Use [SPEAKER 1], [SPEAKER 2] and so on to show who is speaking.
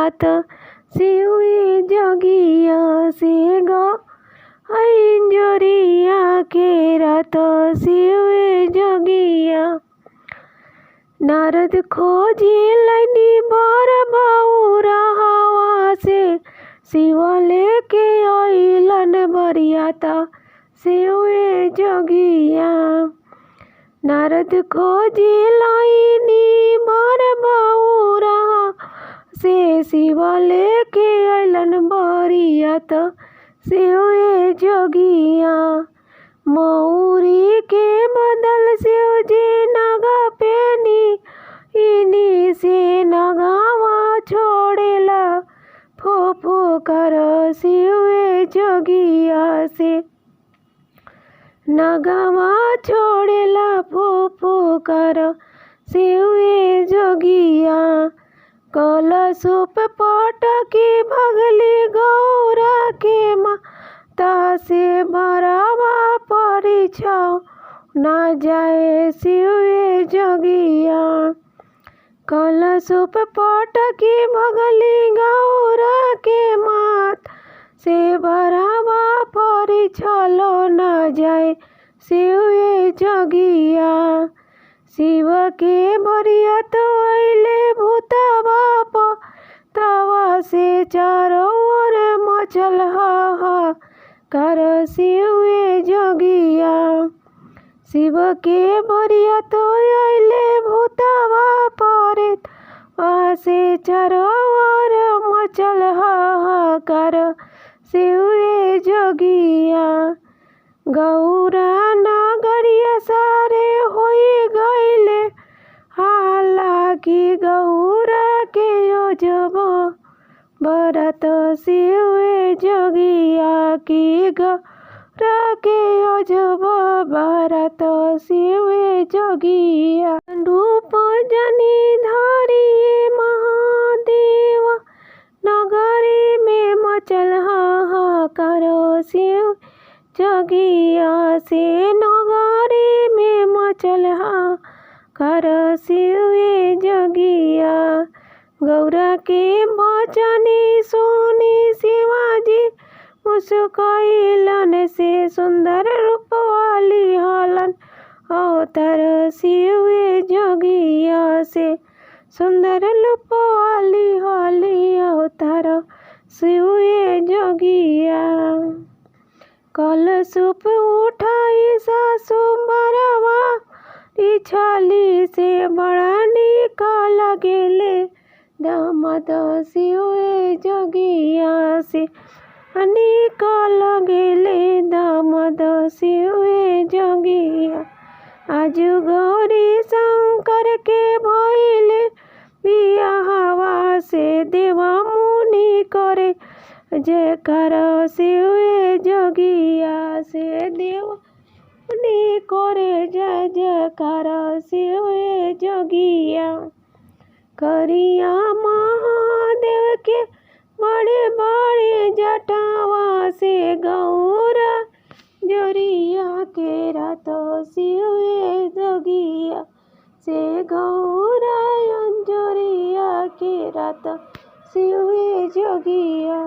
[SPEAKER 1] रात सिउए जोगिया से गो इंजरिया के रात सिउए जोगिया। नारद खोजी लैनी बर बौरा हवा से शिव लेके अइलन बरियाता सिउए जोगिया। नारद खोजी लैनी बर बौरा से शिव लेके अइलन बरियाता सिउए जोगिया। मौरी के बदल शिव जी नागा पेनी इनी से नगावा छोड़ेला फूफू कर सिउए जोगिया से। नगावा छोड़ेला फूफू कर सिउए जोगिया। कलशुप पटकी भगली गौरा के माता से बरावा परिछौ ना जाए सिउए जोगिया। कलशुप पटकी भगली गौरा के माता से बरावा परिछलो ना जाए सिउए जोगिया। शिव के बरिया तो अइले भूतवा तवा से चारों ओर मचल हाहाकार सिउए जोगिया। शिव के बरिया तो अइले भूतवा परे से चारों ओर मचल हाहाकार सिउए जोगिया। गौरा नगरिया सारे होई गइले हालाकि गौरा के योजब बरत सिउए जोगिया की गौरा के योजब बरत सिउए जोगिया। रूप जनी धारिए महादेव नगरी में मचल हाहाकार सिउए जोगिया से। नगरी में मचल हाहाकार सिउए जोगिया। गौरा के बचनी सुनी शिवाजी मुस्कइलन से सुंदर रूप वाली हलन अवतार सिउए जोगिया से। सुंदर रूप वाली हली अवतार सिउए जोगिया। कलशुप उठाई सासु बरवा छाली से बड़ा निक लगेले दामाद सिउए जोगिया से। निक लगेले दामाद सिउए जोगिया। आजू गौरी शंकर के भइले बियाहवा से देवा मुनि करे जयकार सिउए जोगिया से। देव मुनि करे जय जयकार सिउए जोगिया। करिया महादेव के बड़े बड़े जटावा से गौरा जोरिया के रात सिउए जोगिया से। गौरा जोरिया के रात सिउए जोगिया।